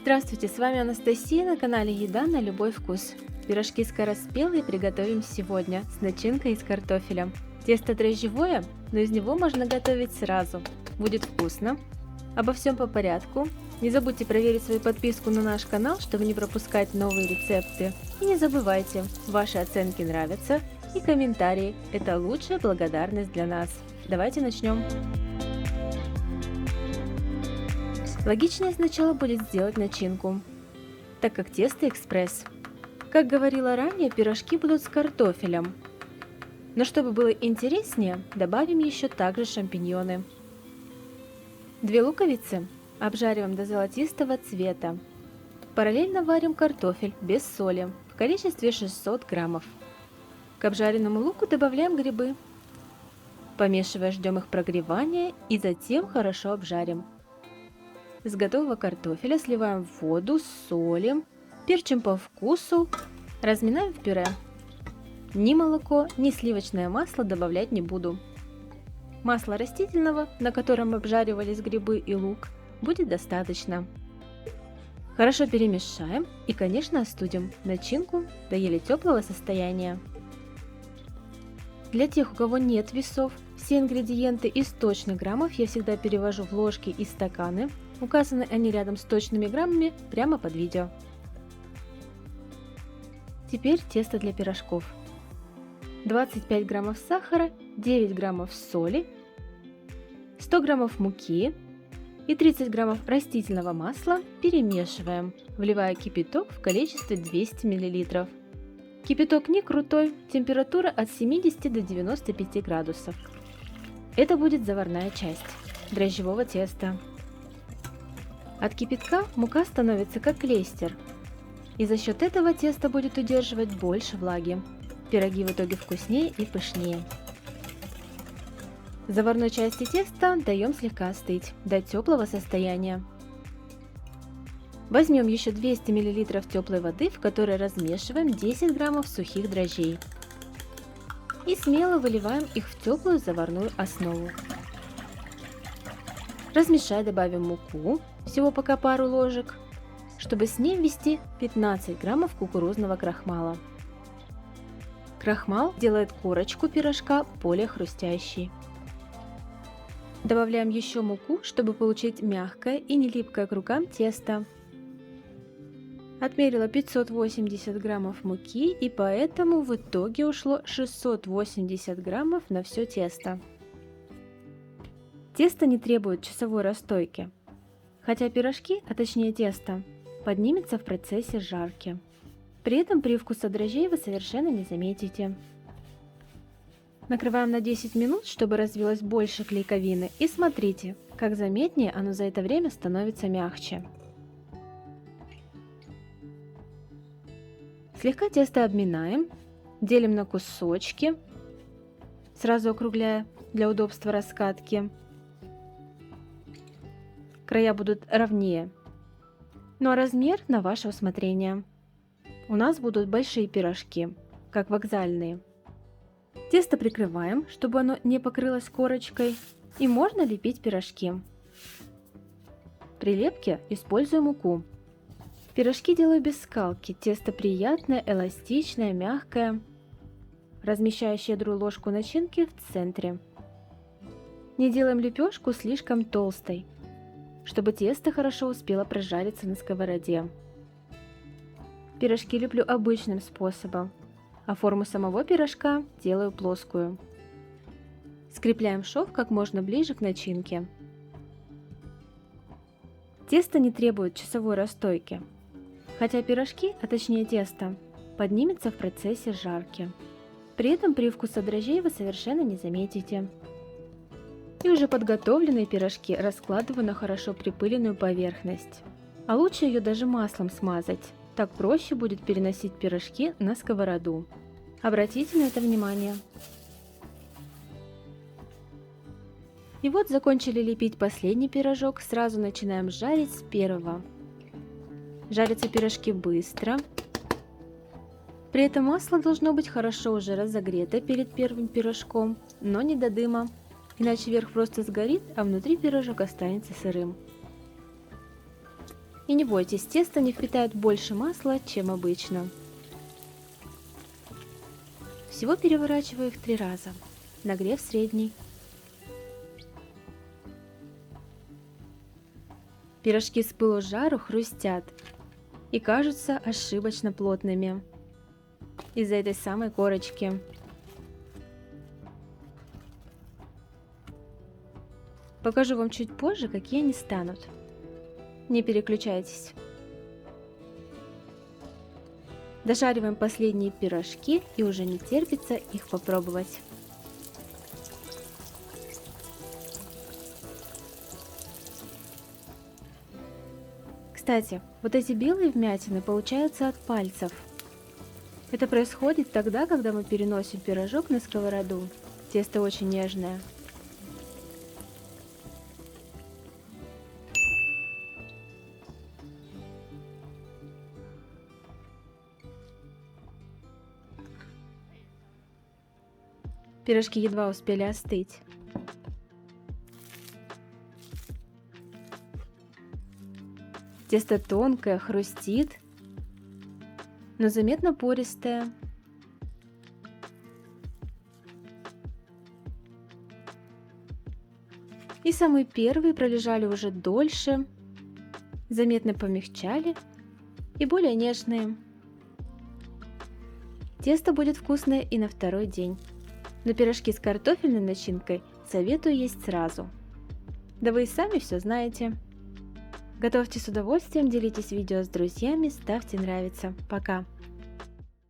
Здравствуйте, с вами Анастасия на канале Еда на любой вкус. Пирожки скороспелые приготовим сегодня с начинкой из картофеля. Тесто дрожжевое, но из него можно готовить сразу. Будет вкусно. Обо всем по порядку. Не забудьте проверить свою подписку на наш канал, чтобы не пропускать новые рецепты. И не забывайте, ваши оценки нравятся и комментарии – это лучшая благодарность для нас. Давайте начнем. Логичнее сначала будет сделать начинку, так как тесто экспресс. Как говорила ранее, пирожки будут с картофелем. Но чтобы было интереснее, добавим еще также шампиньоны. 2 луковицы обжариваем до золотистого цвета. Параллельно варим картофель без соли в количестве 600 граммов. К обжаренному луку добавляем грибы. Помешивая, ждем их прогревания и затем хорошо обжарим. С готового картофеля сливаем воду, солим, перчим по вкусу, разминаем в пюре. Ни молоко, ни сливочное масло добавлять не буду. Масла растительного, на котором обжаривались грибы и лук, будет достаточно. Хорошо перемешаем и, конечно, остудим начинку до еле теплого состояния. Для тех, у кого нет весов, все ингредиенты из точных граммов я всегда перевожу в ложки и стаканы. Указаны они рядом с точными граммами прямо под видео. Теперь тесто для пирожков. 25 граммов сахара, 9 граммов соли, 100 граммов муки и 30 граммов растительного масла перемешиваем, вливая кипяток в количестве 200 мл. Кипяток не крутой, температура от 70 до 95 градусов. Это будет заварная часть дрожжевого теста. От кипятка мука становится как клейстер, и за счет этого тесто будет удерживать больше влаги. Пироги в итоге вкуснее и пышнее. Заварной части теста даем слегка остыть до теплого состояния. Возьмем еще 200 мл теплой воды, в которой размешиваем 10 граммов сухих дрожжей. И смело выливаем их в теплую заварную основу. Размешай, добавим муку, всего пока пару ложек, чтобы с ней ввести 15 граммов кукурузного крахмала. Крахмал делает корочку пирожка более хрустящей. Добавляем еще муку, чтобы получить мягкое и не липкое к рукам тесто. Отмерила 580 граммов муки, и поэтому в итоге ушло 680 граммов на все тесто. Тесто не требует часовой расстойки, хотя пирожки, а точнее тесто, поднимется в процессе жарки. При этом привкуса дрожжей вы совершенно не заметите. Накрываем на 10 минут, чтобы развилось больше клейковины, и смотрите, как заметнее оно за это время становится мягче. Слегка тесто обминаем, делим на кусочки, сразу округляя для удобства раскатки. Края будут ровнее, ну а размер на ваше усмотрение. У нас будут большие пирожки, как вокзальные. Тесто прикрываем, чтобы оно не покрылось корочкой, и можно лепить пирожки. При лепке использую муку. Пирожки делаю без скалки, тесто приятное, эластичное, мягкое. Размещаю щедрую ложку начинки в центре. Не делаем лепешку слишком толстой, чтобы тесто хорошо успело прожариться на сковороде. Пирожки леплю обычным способом, а форму самого пирожка делаю плоскую. Скрепляем шов как можно ближе к начинке. Тесто не требует часовой расстойки, хотя пирожки, а точнее тесто, поднимется в процессе жарки. При этом привкуса дрожжей вы совершенно не заметите. И уже подготовленные пирожки раскладываю на хорошо припыленную поверхность. А лучше ее даже маслом смазать, так проще будет переносить пирожки на сковороду. Обратите на это внимание. И вот закончили лепить последний пирожок, сразу начинаем жарить с первого. Жарятся пирожки быстро. При этом масло должно быть хорошо уже разогрето перед первым пирожком, но не до дыма. Иначе верх просто сгорит, а внутри пирожок останется сырым. И не бойтесь, тесто не впитает больше масла, чем обычно. Всего переворачиваю их 3 раза. Нагрев средний. Пирожки с пылу с жару хрустят и кажутся ошибочно плотными из-за этой самой корочки. Покажу вам чуть позже, какие они станут. Не переключайтесь. Дожариваем последние пирожки и уже не терпится их попробовать. Кстати, вот эти белые вмятины получаются от пальцев. Это происходит тогда, когда мы переносим пирожок на сковороду. Тесто очень нежное. Пирожки едва успели остыть. Тесто тонкое, хрустит, но заметно пористое. И самые первые пролежали уже дольше, заметно помягчали и более нежные. Тесто будет вкусное и на второй день. Но пирожки с картофельной начинкой советую есть сразу. Да вы и сами все знаете. Готовьте с удовольствием, делитесь видео с друзьями, ставьте нравится. Пока!